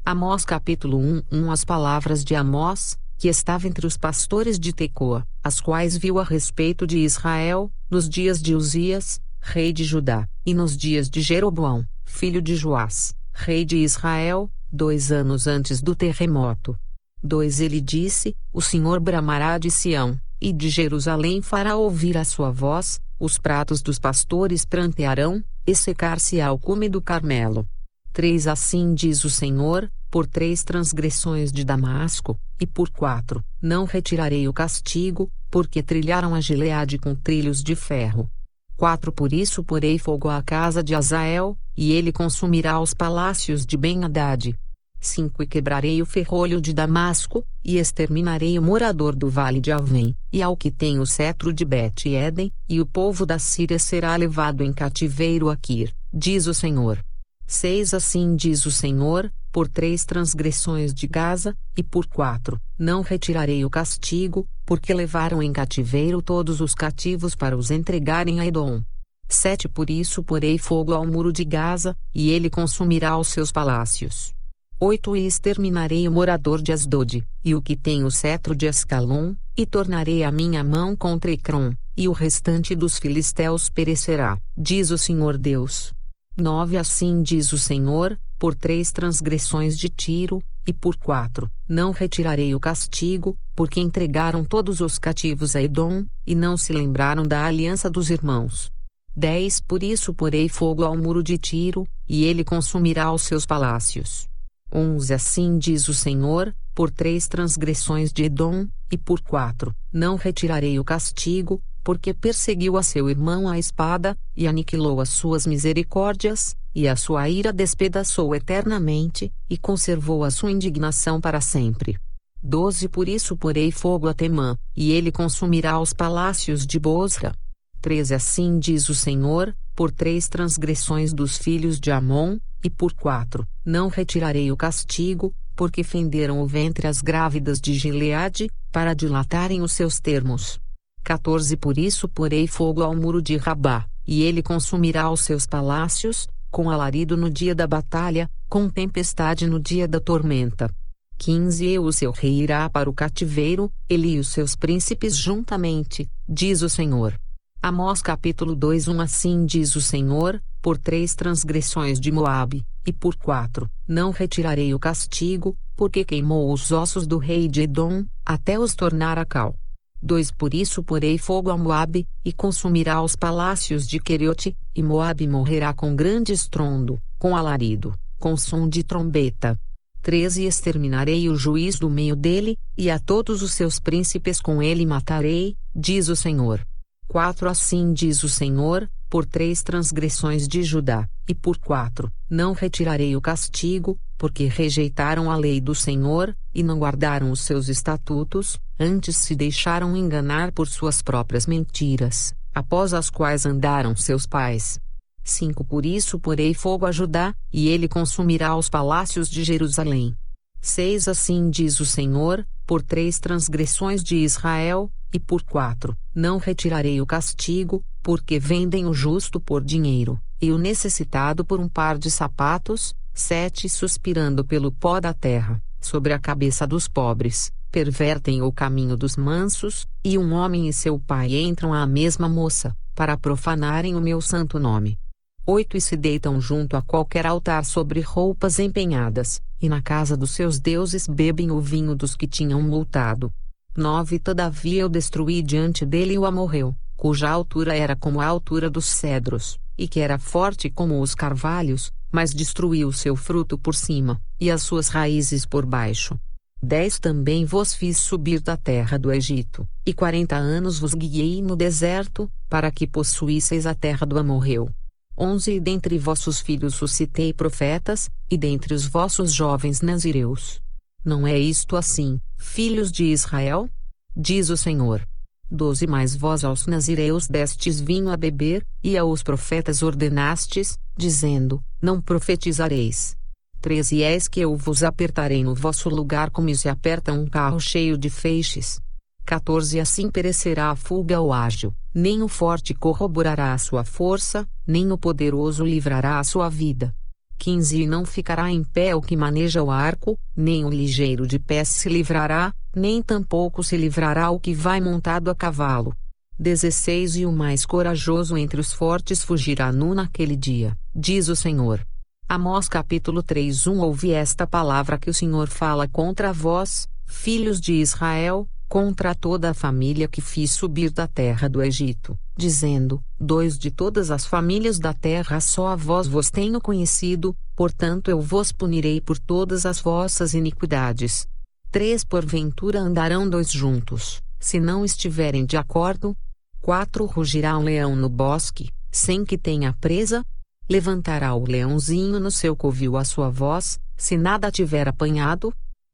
Amós capítulo 1 As palavras de Amós, que estava entre os pastores de Tecoa, as quais viu a respeito de Israel, nos dias de Uzias, rei de Judá, e nos dias de Jeroboão, filho de Joás, rei de Israel, 2 anos antes do terremoto. 2 Ele disse: O Senhor bramará de Sião, e de Jerusalém fará ouvir a sua voz, os pratos dos pastores prantearão, e secar-se-á o cume do Carmelo. 3 Assim diz o Senhor: por 3 transgressões de Damasco, e por 4, não retirarei o castigo, porque trilharam a Gileade com trilhos de ferro. 4 Por isso porei fogo à casa de Azael, e ele consumirá os palácios de Ben-Hadad. 5 E quebrarei o ferrolho de Damasco, e exterminarei o morador do vale de Avém, e ao que tem o cetro de Bet-Eden, e o povo da Síria será levado em cativeiro a Quir, diz o Senhor. 6 Assim diz o Senhor: por 3 transgressões de Gaza, e por 4, não retirarei o castigo, porque levaram em cativeiro todos os cativos para os entregarem a Edom. 7 Por isso porei fogo ao muro de Gaza, e ele consumirá os seus palácios. 8 E exterminarei o morador de Asdod, e o que tem o cetro de Ascalon, e tornarei a minha mão contra Ecrom, e o restante dos filisteus perecerá, diz o Senhor Deus. 9 Assim diz o Senhor: por 3 transgressões de Tiro, e por 4, não retirarei o castigo, porque entregaram todos os cativos a Edom, e não se lembraram da aliança dos irmãos. 10 Por isso porei fogo ao muro de Tiro, e ele consumirá os seus palácios. 11 Assim diz o Senhor: por 3 transgressões de Edom, e por 4, não retirarei o castigo, porque perseguiu a seu irmão à espada, e aniquilou as suas misericórdias, e a sua ira despedaçou eternamente, e conservou a sua indignação para sempre. 12 Por isso porei fogo a Temã, e ele consumirá os palácios de Bosra. 13 Assim diz o Senhor: por 3 transgressões dos filhos de Amon, e por 4, não retirarei o castigo, porque fenderam o ventre às grávidas de Gileade, para dilatarem os seus termos. 14 Por isso porei fogo ao muro de Rabá, e ele consumirá os seus palácios, com alarido no dia da batalha, com tempestade no dia da tormenta. 15 E o seu rei irá para o cativeiro, ele e os seus príncipes juntamente, diz o Senhor. Amós capítulo 2 Assim diz o Senhor: por 3 transgressões de Moabe, e por 4, não retirarei o castigo, porque queimou os ossos do rei de Edom, até os tornar a cal. 2 Por isso porei fogo a Moabe, e consumirá os palácios de Queriote, e Moabe morrerá com grande estrondo, com alarido, com som de trombeta. 3 E exterminarei o juiz do meio dele, e a todos os seus príncipes com ele matarei, diz o Senhor. 4 Assim diz o Senhor: por 3 transgressões de Judá, e por 4, não retirarei o castigo, porque rejeitaram a lei do Senhor, e não guardaram os seus estatutos, antes se deixaram enganar por suas próprias mentiras, após as quais andaram seus pais. 5 Por isso porei fogo a Judá, e ele consumirá os palácios de Jerusalém. 6 Assim diz o Senhor: por 3 transgressões de Israel, e por 4, não retirarei o castigo, porque vendem o justo por dinheiro, e o necessitado por um par de sapatos. 7 Suspirando pelo pó da terra, sobre a cabeça dos pobres, pervertem o caminho dos mansos, e um homem e seu pai entram à mesma moça, para profanarem o meu santo nome. 8 E se deitam junto a qualquer altar sobre roupas empenhadas, e na casa dos seus deuses bebem o vinho dos que tinham multado. 9 Todavia eu destruí diante dele o amorreu, cuja altura era como a altura dos cedros, e que era forte como os carvalhos, mas destruí o seu fruto por cima, e as suas raízes por baixo. 10 Também vos fiz subir da terra do Egito, e 40 anos vos guiei no deserto, para que possuísseis a terra do amorreu. 11 E dentre vossos filhos suscitei profetas, e dentre os vossos jovens nazireus. Não é isto assim, filhos de Israel? Diz o Senhor. 12 Mas vós aos nazireus destes vinho a beber, e aos profetas ordenastes, dizendo: não profetizareis. 13 Eis que eu vos apertarei no vosso lugar como se aperta um carro cheio de feixes. 14 Assim perecerá a fuga o ágil, nem o forte corroborará a sua força, nem o poderoso livrará a sua vida. 15 E não ficará em pé o que maneja o arco, nem o ligeiro de pés se livrará, nem tampouco se livrará o que vai montado a cavalo. 16 E o mais corajoso entre os fortes fugirá nu naquele dia, diz o Senhor. Amós capítulo 3 Ouvi esta palavra que o Senhor fala contra vós, filhos de Israel, contra toda a família que fiz subir da terra do Egito, dizendo: 2 De todas as famílias da terra só a vos tenho conhecido, portanto eu vos punirei por todas as vossas iniquidades. 3 Porventura andarão 2 juntos, se não estiverem de acordo? 4 Rugirá um leão no bosque, sem que tenha presa? Levantará o leãozinho no seu covil a sua voz, se nada tiver apanhado?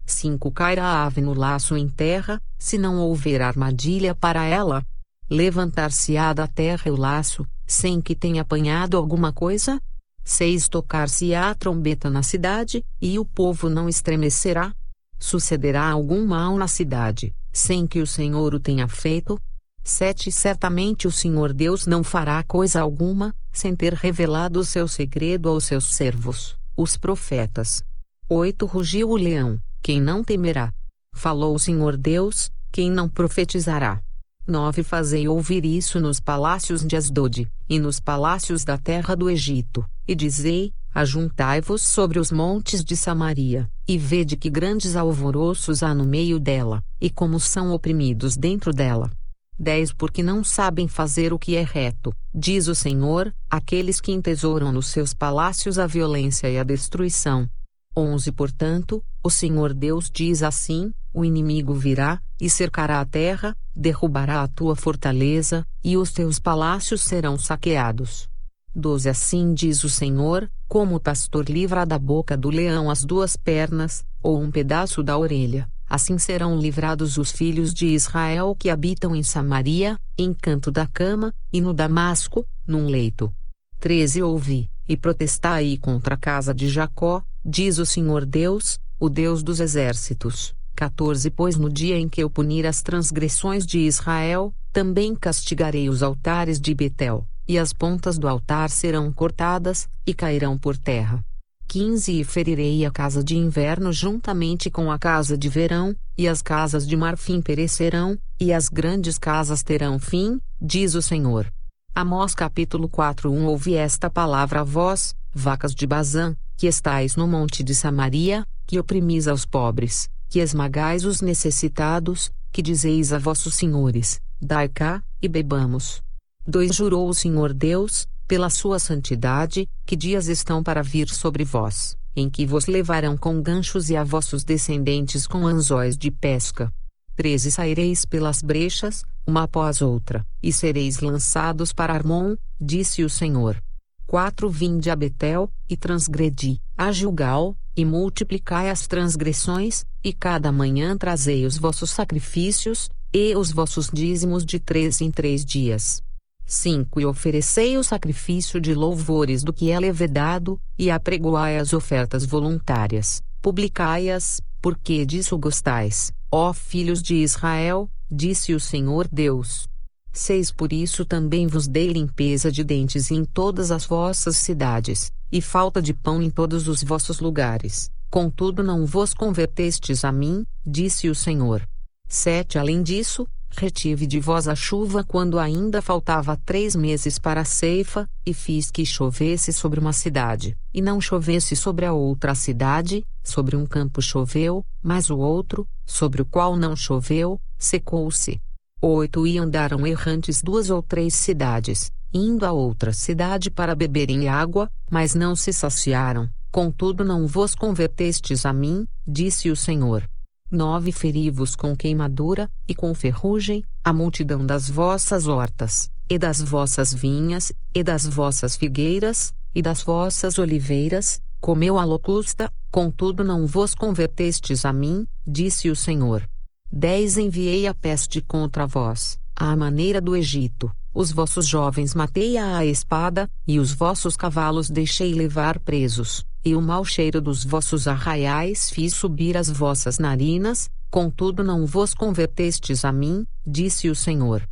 5 Cairá a ave no laço em terra, se não houver armadilha para ela? Levantar-se-á da terra o laço, sem que tenha apanhado alguma coisa? 6 Tocar-se-á a trombeta na cidade, e o povo não estremecerá? Sucederá algum mal na cidade, sem que o Senhor o tenha feito? 7 Certamente o Senhor Deus não fará coisa alguma, sem ter revelado o seu segredo aos seus servos, os profetas. 8 Rugiu o leão, quem não temerá? Falou o Senhor Deus, quem não profetizará? 9 Fazei ouvir isso nos palácios de Asdod, e nos palácios da terra do Egito, e dizei: ajuntai-vos sobre os montes de Samaria, e vede que grandes alvoroços há no meio dela, e como são oprimidos dentro dela. 10 Porque não sabem fazer o que é reto, diz o Senhor, aqueles que entesouram nos seus palácios a violência e a destruição. 11 Portanto, o Senhor Deus diz assim: o inimigo virá, e cercará a terra, derrubará a tua fortaleza, e os teus palácios serão saqueados. 12 Assim diz o Senhor: como o pastor livra da boca do leão as 2 pernas, ou um pedaço da orelha, assim serão livrados os filhos de Israel que habitam em Samaria, em canto da cama, e no Damasco, num leito. 13 Ouvi, e protestai contra a casa de Jacó, diz o Senhor Deus, o Deus dos exércitos. 14 Pois no dia em que eu punir as transgressões de Israel, também castigarei os altares de Betel, e as pontas do altar serão cortadas, e cairão por terra. 15 E ferirei a casa de inverno juntamente com a casa de verão, e as casas de marfim perecerão, e as grandes casas terão fim, diz o Senhor. Amós capítulo 4 Ouvi esta palavra a vós, vacas de Bazã, que estais no monte de Samaria, que oprimis aos pobres, que esmagais os necessitados, que dizeis a vossos senhores: dai cá, e bebamos. 2 Jurou o Senhor Deus, pela sua santidade, que dias estão para vir sobre vós, em que vos levarão com ganchos e a vossos descendentes com anzóis de pesca. 13 Saireis pelas brechas, uma após outra, e sereis lançados para Armon, disse o Senhor. 4 Vinde a Betel, e transgredi, a Gilgal, e multiplicai as transgressões, e cada manhã trazei os vossos sacrifícios, e os vossos dízimos de 3 em 3 dias. 5 E oferecei o sacrifício de louvores do que é levedado, e apregoai as ofertas voluntárias, publicai-as, porque disso gostais, ó filhos de Israel, disse o Senhor Deus. 6 Por isso também vos dei limpeza de dentes em todas as vossas cidades, e falta de pão em todos os vossos lugares, contudo não vos convertestes a mim, disse o Senhor. 7 Além disso, retive de vós a chuva quando ainda faltava 3 meses para a ceifa, e fiz que chovesse sobre uma cidade, e não chovesse sobre a outra cidade, sobre um campo choveu, mas o outro, sobre o qual não choveu, secou-se. 8 E andaram errantes 2 ou 3 cidades, indo a outra cidade para beberem água, mas não se saciaram, contudo não vos convertestes a mim, disse o Senhor. 9 Feri-vos com queimadura, e com ferrugem, a multidão das vossas hortas, e das vossas vinhas, e das vossas figueiras, e das vossas oliveiras, comeu a locusta, contudo não vos convertestes a mim, disse o Senhor. 10 Enviei a peste contra vós, à maneira do Egito, os vossos jovens matei à espada, e os vossos cavalos deixei levar presos, e o mau cheiro dos vossos arraiais fiz subir as vossas narinas, contudo não vos convertestes a mim, disse o Senhor.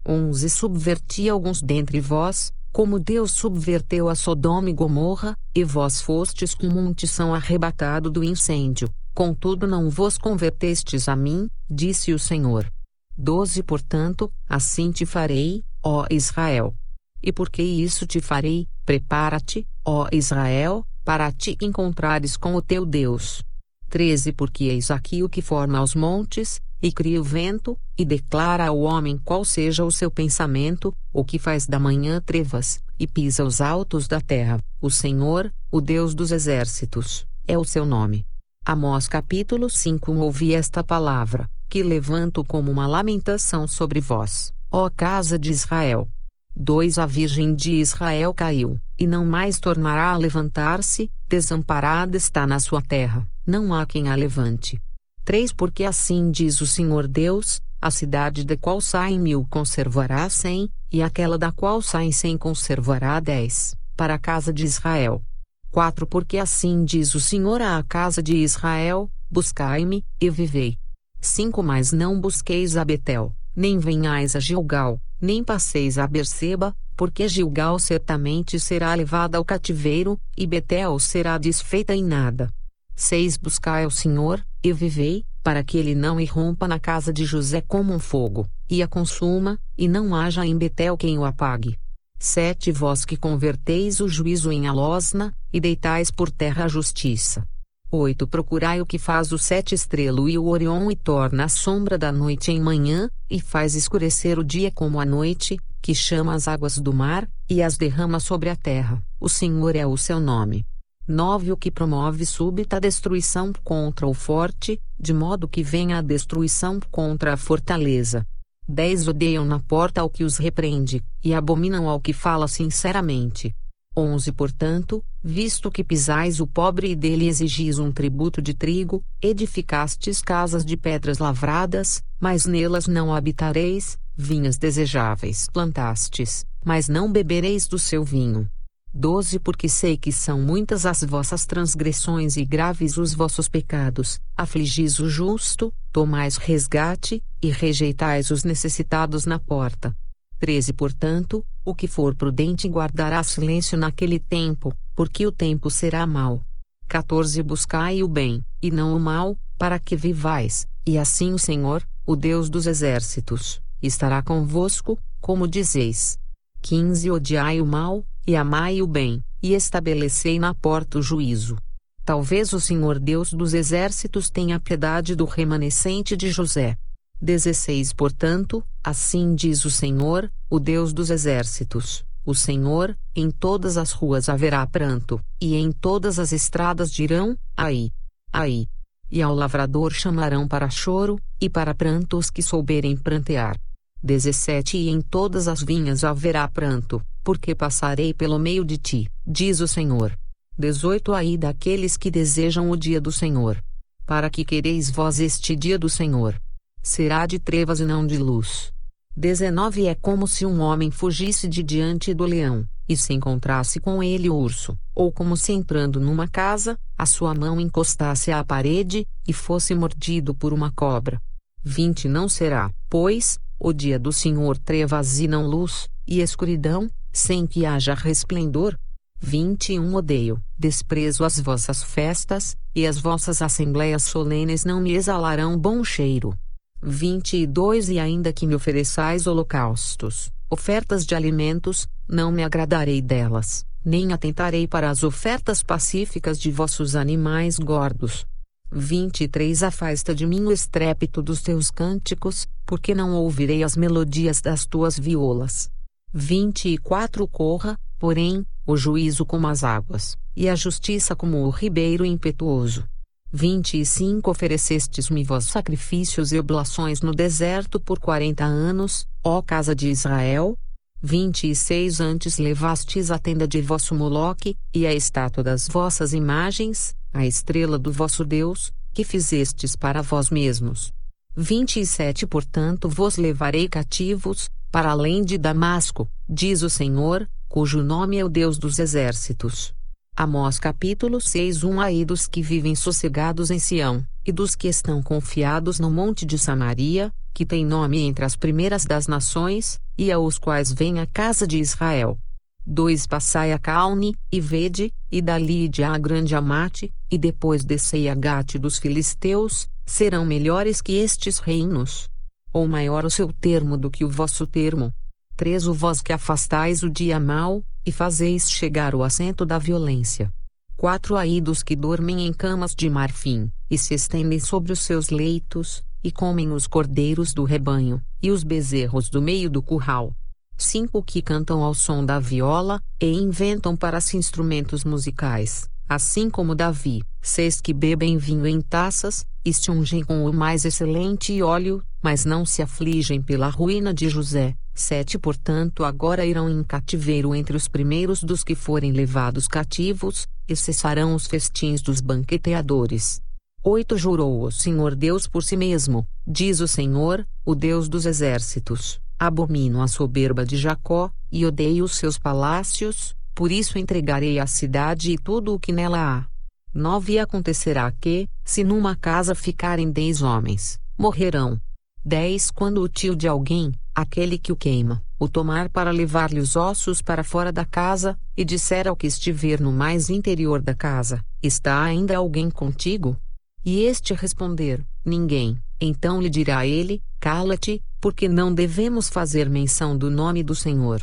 11 Subverti alguns dentre vós, como Deus subverteu a Sodoma e Gomorra, e vós fostes como um tição arrebatado do incêndio, contudo não vos convertestes a mim, disse o Senhor. 12 Portanto, assim te farei, ó Israel. E porque isso te farei, prepara-te, ó Israel, para te encontrares com o teu Deus. 13 Porque eis aqui o que forma os montes, e cria o vento, e declara ao homem qual seja o seu pensamento, o que faz da manhã trevas, e pisa os altos da terra. O Senhor, o Deus dos exércitos, é o seu nome. Amós capítulo 5 Ouvi esta palavra, que levanto como uma lamentação sobre vós, ó casa de Israel. 2 A virgem de Israel caiu, e não mais tornará a levantar-se, desamparada está na sua terra, não há quem a levante. 3 Porque assim diz o Senhor Deus, a cidade da qual saem 1000 conservará 100, e aquela da qual saem 100 conservará 10, para a casa de Israel. 4 Porque assim diz o Senhor à casa de Israel, buscai-me, e vivei. 5 Mas não busqueis a Betel, nem venhais a Gilgal, nem passeis a Berseba, porque Gilgal certamente será levada ao cativeiro, e Betel será desfeita em nada. 6 Buscai ao Senhor, e vivei, para que ele não irrompa na casa de José como um fogo, e a consuma, e não haja em Betel quem o apague. 7 Vós que converteis o juízo em alosna, e deitais por terra a justiça. 8 Procurai o que faz o sete estrelo e o Orion e torna a sombra da noite em manhã, e faz escurecer o dia como a noite, que chama as águas do mar, e as derrama sobre a terra, o Senhor é o seu nome. 9 O que promove súbita destruição contra o forte, de modo que venha a destruição contra a fortaleza. 10 Odeiam na porta ao que os repreende, e abominam ao que fala sinceramente. 11 Portanto, visto que pisais o pobre e dele exigis um tributo de trigo, edificastes casas de pedras lavradas, mas nelas não habitareis, vinhas desejáveis plantastes, mas não bebereis do seu vinho. 12 Porque sei que são muitas as vossas transgressões e graves os vossos pecados, afligis o justo, tomais resgate, e rejeitais os necessitados na porta. 13 Portanto, o que for prudente guardará silêncio naquele tempo, porque o tempo será mau. 14 Buscai o bem, e não o mal, para que vivais, e assim o Senhor, o Deus dos exércitos, estará convosco, como dizeis. 15 Odiai o mal, e amai o bem, e estabelecei na porta o juízo. Talvez o Senhor Deus dos exércitos tenha piedade do remanescente de José. 16 Portanto, assim diz o Senhor, o Deus dos exércitos, o Senhor, em todas as ruas haverá pranto, e em todas as estradas dirão, ai, ai. E ao lavrador chamarão para choro, e para pranto os que souberem prantear. 17 E em todas as vinhas haverá pranto, porque passarei pelo meio de ti, diz o Senhor. 18 Ai daqueles que desejam o dia do Senhor. Para que quereis vós este dia do Senhor? Será de trevas e não de luz. 19 É como se um homem fugisse de diante do leão, e se encontrasse com ele o urso, ou como se entrando numa casa, a sua mão encostasse à parede, e fosse mordido por uma cobra. 20 Não será, pois, o dia do Senhor trevas e não luz, e escuridão, sem que haja resplendor. 21 Odeio, desprezo as vossas festas, e as vossas assembleias solenes não me exalarão bom cheiro. 22 E ainda que me ofereçais holocaustos, ofertas de alimentos, não me agradarei delas, nem atentarei para as ofertas pacíficas de vossos animais gordos. 23 Afasta de mim o estrépito dos teus cânticos, porque não ouvirei as melodias das tuas violas. 24 Corra, porém, o juízo como as águas, e a justiça como o ribeiro impetuoso. 25 Oferecestes-me vós sacrifícios e oblações no deserto por 40 anos, ó casa de Israel. 26 Antes levastes a tenda de vosso Moloque, e a estátua das vossas imagens, a estrela do vosso Deus, que fizestes para vós mesmos. 27 Portanto vos levarei cativos, para além de Damasco, diz o Senhor, cujo nome é o Deus dos exércitos. Amós capítulo 6 Ai dos que vivem sossegados em Sião, e dos que estão confiados no monte de Samaria, que tem nome entre as primeiras das nações, e aos quais vem a casa de Israel. 2 Passai a Calne, e vede, e dali ide a grande Amate, e depois descei a Gate dos filisteus, serão melhores que estes reinos? Ou maior o seu termo do que o vosso termo? 3 O vós que afastais o dia mau, e fazeis chegar o assento da violência. 4 Ai dos que dormem em camas de marfim, e se estendem sobre os seus leitos, e comem os cordeiros do rebanho, e os bezerros do meio do curral. 5 Que cantam ao som da viola, e inventam para si instrumentos musicais, assim como Davi. 6 Que bebem vinho em taças, e se ungem com o mais excelente óleo, mas não se afligem pela ruína de José. 7 Portanto agora irão em cativeiro entre os primeiros dos que forem levados cativos, e cessarão os festins dos banqueteadores. 8 Jurou o Senhor Deus por si mesmo, diz o Senhor, o Deus dos exércitos: abomino a soberba de Jacó, e odeio os seus palácios, por isso entregarei a cidade e tudo o que nela há. 9 Acontecerá que, se numa casa ficarem 10 homens, morrerão. 10 Quando o tio de alguém, aquele que o queima, o tomar para levar-lhe os ossos para fora da casa, e disser ao que estiver no mais interior da casa: está ainda alguém contigo? E este responder: ninguém, então lhe dirá ele: cala-te, porque não devemos fazer menção do nome do Senhor.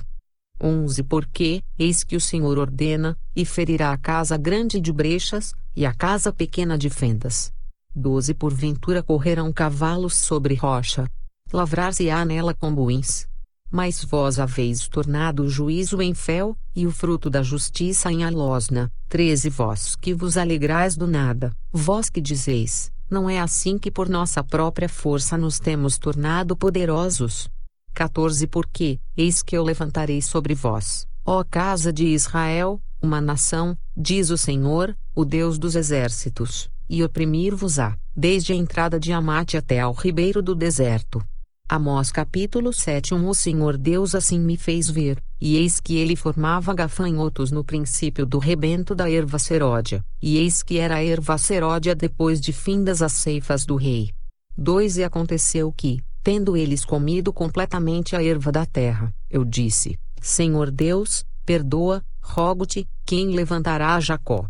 11 Porque, eis que o Senhor ordena, e ferirá a casa grande de brechas, e a casa pequena de fendas. 12 Porventura correrão cavalos sobre rocha, lavrar-se-á nela com buins. Mas vós haveis tornado o juízo em fel, e o fruto da justiça em alosna. 13 Vós que vos alegrais do nada, vós que dizeis: não é assim que por nossa própria força nos temos tornado poderosos. 14 Porque, eis que eu levantarei sobre vós, ó casa de Israel, uma nação, diz o Senhor, o Deus dos exércitos, e oprimir-vos-á, desde a entrada de Amate até ao ribeiro do deserto. Amós capítulo 7 O Senhor Deus assim me fez ver, e eis que ele formava gafanhotos no princípio do rebento da erva seródia, e eis que era a erva seródia depois de findas as ceifas do rei. 2 E aconteceu que, tendo eles comido completamente a erva da terra, eu disse: Senhor Deus, perdoa, rogo-te, quem levantará a Jacó?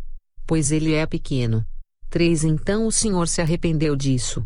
Pois ele é pequeno. 3 Então o Senhor se arrependeu disso.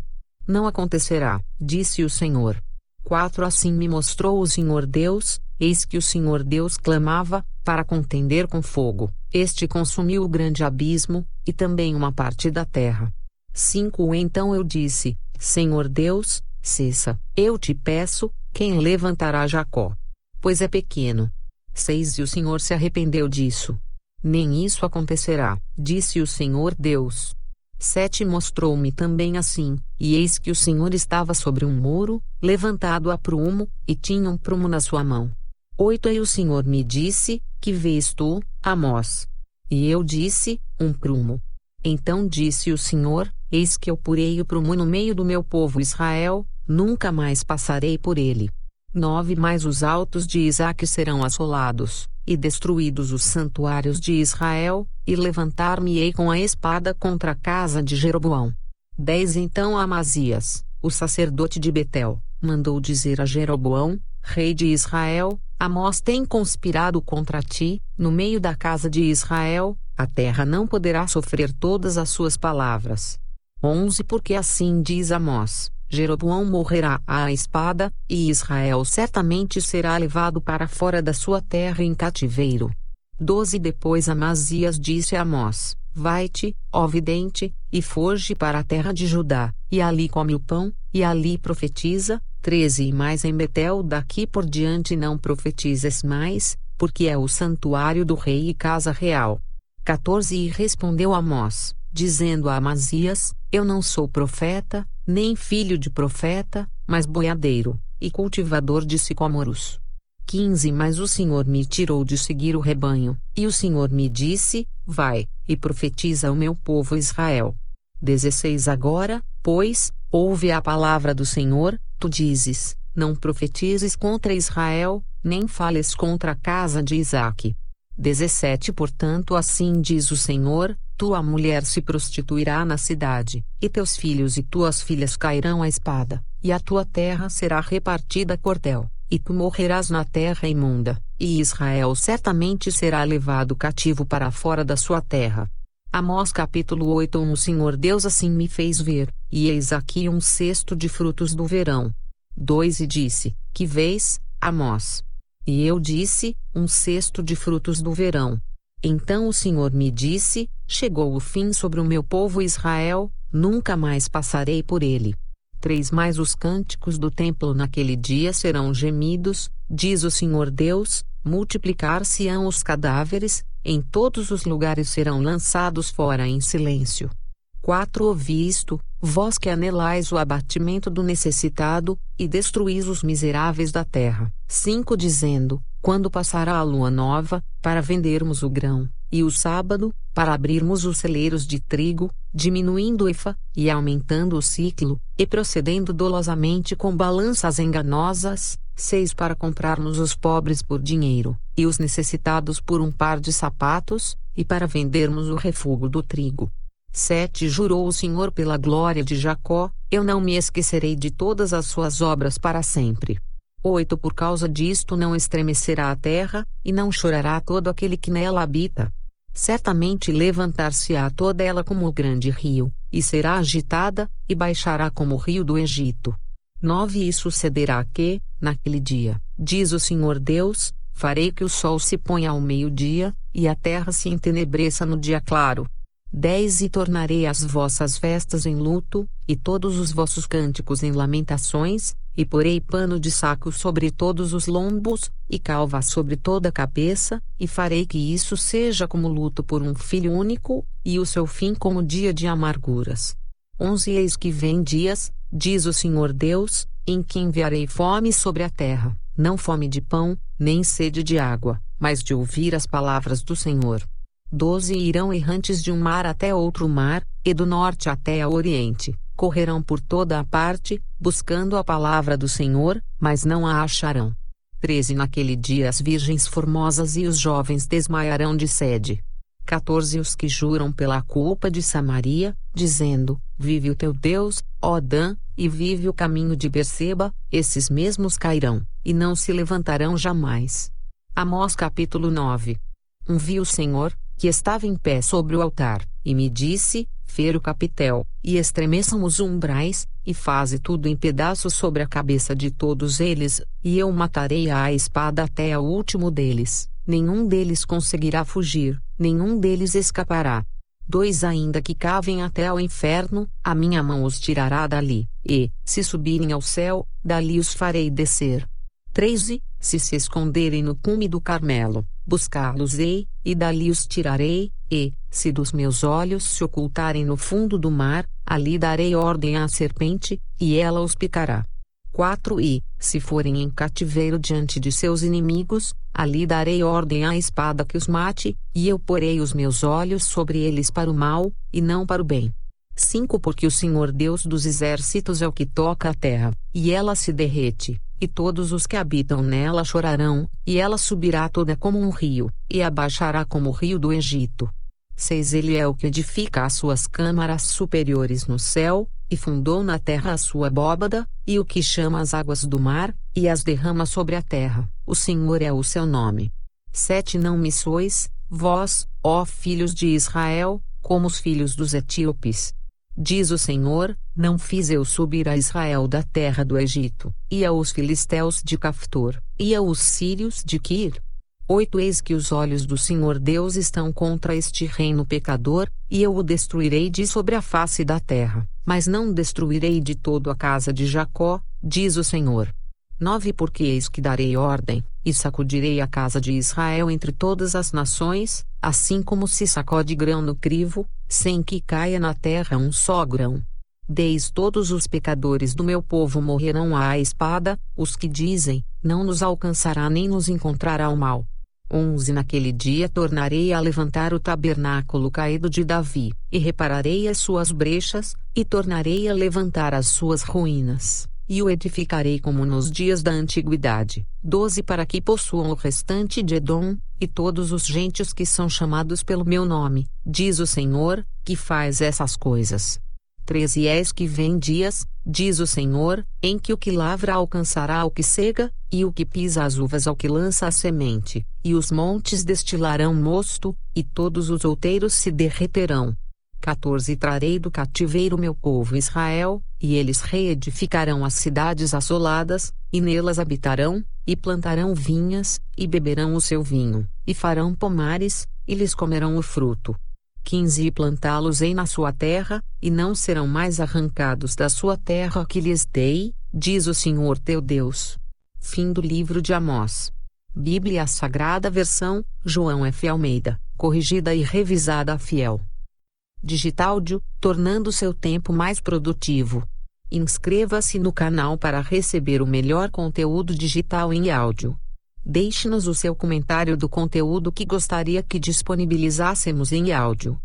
Não acontecerá, disse o Senhor. 4 Assim me mostrou o Senhor Deus, eis que o Senhor Deus clamava, para contender com fogo, este consumiu o grande abismo, e também uma parte da terra. 5 Então eu disse: Senhor Deus, cessa, eu te peço, quem levantará Jacó? Pois é pequeno. 6 E o Senhor se arrependeu disso. Nem isso acontecerá, disse o Senhor Deus. 7 Mostrou-me também assim, e eis que o Senhor estava sobre um muro, levantado a prumo, e tinha um prumo na sua mão. 8 E o Senhor me disse: que vês tu, Amós? E eu disse: um prumo. Então disse o Senhor: eis que eu porei o prumo no meio do meu povo Israel, nunca mais passarei por ele. 9 Mas os altos de Isaque serão assolados, e destruídos os santuários de Israel, e levantar-me-ei com a espada contra a casa de Jeroboão. 10 Então Amazias, o sacerdote de Betel, mandou dizer a Jeroboão, rei de Israel: Amós tem conspirado contra ti, no meio da casa de Israel, a terra não poderá sofrer todas as suas palavras. 11 Porque assim diz Amós: Jeroboão morrerá à espada, e Israel certamente será levado para fora da sua terra em cativeiro. 12 Depois Amazias disse a Amós: vai-te, ó vidente, e foge para a terra de Judá, e ali come o pão, e ali profetiza. 13 E mais em Betel daqui por diante não profetizes mais, porque é o santuário do rei e casa real. 14 E respondeu Amós, dizendo a Amazias: eu não sou profeta, nem filho de profeta, mas boiadeiro, e cultivador de sicômoros. 15 Mas o Senhor me tirou de seguir o rebanho, e o Senhor me disse: vai, e profetiza ao meu povo Israel. 16 Agora, pois, ouve a palavra do Senhor, tu dizes: não profetizes contra Israel, nem fales contra a casa de Isaque. 17 Portanto assim diz o Senhor: tua mulher se prostituirá na cidade, e teus filhos e tuas filhas cairão à espada, e a tua terra será repartida a cordel, e tu morrerás na terra imunda, e Israel certamente será levado cativo para fora da sua terra. Amós capítulo 8. O Senhor Deus assim me fez ver, e eis aqui um cesto de frutos do verão. 2 E disse: Que vês, Amós? E eu disse: Um cesto de frutos do verão. Então o Senhor me disse: Chegou o fim sobre o meu povo Israel, nunca mais passarei por ele. 3 Mas os cânticos do templo naquele dia serão gemidos, diz o Senhor Deus, multiplicar-se-ão os cadáveres, em todos os lugares serão lançados fora em silêncio. 4 Ouvi isto, vós que anelais o abatimento do necessitado, e destruís os miseráveis da terra. 5 Dizendo: Quando passará a lua nova, para vendermos o grão, e o sábado, para abrirmos os celeiros de trigo, diminuindo o efa, e aumentando o ciclo, e procedendo dolosamente com balanças enganosas. 6 Para comprarmos os pobres por dinheiro, e os necessitados por um par de sapatos, e para vendermos o refúgio do trigo. 7 Jurou o Senhor pela glória de Jacó: Eu não me esquecerei de todas as suas obras para sempre. 8 Por causa disto não estremecerá a terra, e não chorará todo aquele que nela habita. Certamente levantar-se-á toda ela como o grande rio, e será agitada, e baixará como o rio do Egito. 9 E sucederá que, naquele dia, diz o Senhor Deus, farei que o sol se ponha ao meio-dia, e a terra se entenebreça no dia claro. 10 E tornarei as vossas festas em luto, e todos os vossos cânticos em lamentações, e porei pano de saco sobre todos os lombos, e calva sobre toda a cabeça, e farei que isso seja como luto por um filho único, e o seu fim como dia de amarguras. 11 Eis que vem dias, diz o Senhor Deus, em que enviarei fome sobre a terra, não fome de pão, nem sede de água, mas de ouvir as palavras do Senhor. 12 Irão errantes de um mar até outro mar, e do norte até ao oriente, correrão por toda a parte, buscando a palavra do Senhor, mas não a acharão. 13 Naquele dia as virgens formosas e os jovens desmaiarão de sede. 14 Os que juram pela culpa de Samaria, dizendo: Vive o teu Deus, ó Dan, e vive o caminho de Berseba, esses mesmos cairão, e não se levantarão jamais. Amós capítulo 9. Vi o Senhor, que estava em pé sobre o altar, e me disse: Fere o capitel, e estremeçam os umbrais, e faze tudo em pedaços sobre a cabeça de todos eles, e eu matarei à espada até ao último deles, nenhum deles conseguirá fugir, nenhum deles escapará. 2 Ainda que cavem até ao inferno, a minha mão os tirará dali, e, se subirem ao céu, dali os farei descer. 13 Se esconderem no cume do Carmelo, buscá-los-ei, e dali os tirarei, e, se dos meus olhos se ocultarem no fundo do mar, ali darei ordem à serpente, e ela os picará. 4 Se forem em cativeiro diante de seus inimigos, ali darei ordem à espada que os mate, e eu porei os meus olhos sobre eles para o mal, e não para o bem. 5 Porque o Senhor Deus dos exércitos é o que toca a terra, e ela se derrete, e todos os que habitam nela chorarão, e ela subirá toda como um rio, e abaixará como o rio do Egito. 6 Ele é o que edifica as suas câmaras superiores no céu, e fundou na terra a sua abóbada, e o que chama as águas do mar, e as derrama sobre a terra, o Senhor é o seu nome. 7 Não me sois, vós, ó filhos de Israel, como os filhos dos etíopes. Diz o Senhor: Não fiz eu subir a Israel da terra do Egito, e aos filisteus de Caftor, e aos sírios de Quir. 8 Eis que os olhos do Senhor Deus estão contra este reino pecador, e eu o destruirei de sobre a face da terra, mas não destruirei de todo a casa de Jacó, diz o Senhor. 9 Porque eis que darei ordem, e sacudirei a casa de Israel entre todas as nações, assim como se sacode grão no crivo, sem que caia na terra um só grão. 10 Todos os pecadores do meu povo morrerão à espada, os que dizem: Não nos alcançará nem nos encontrará o mal. 11 Naquele dia tornarei a levantar o tabernáculo caído de Davi, e repararei as suas brechas, e tornarei a levantar as suas ruínas, e o edificarei como nos dias da antiguidade. 12 Para que possuam o restante de Edom, e todos os gentes que são chamados pelo meu nome, diz o Senhor, que faz essas coisas. 13 Eis que vem dias, diz o Senhor, em que o que lavra alcançará o que cega, e o que pisa as uvas ao que lança a semente, e os montes destilarão mosto, e todos os outeiros se derreterão. 14 Trarei do cativeiro meu povo Israel, e eles reedificarão as cidades assoladas, e nelas habitarão, e plantarão vinhas, e beberão o seu vinho, e farão pomares, e lhes comerão o fruto. 15 E plantá-los-ei na sua terra, e não serão mais arrancados da sua terra que lhes dei, diz o Senhor teu Deus. Fim do livro de Amós. Bíblia Sagrada Versão, João F. Almeida, corrigida e revisada fiel. Digitáudio, tornando seu tempo mais produtivo. Inscreva-se no canal para receber o melhor conteúdo digital em áudio. Deixe-nos o seu comentário do conteúdo que gostaria que disponibilizássemos em áudio.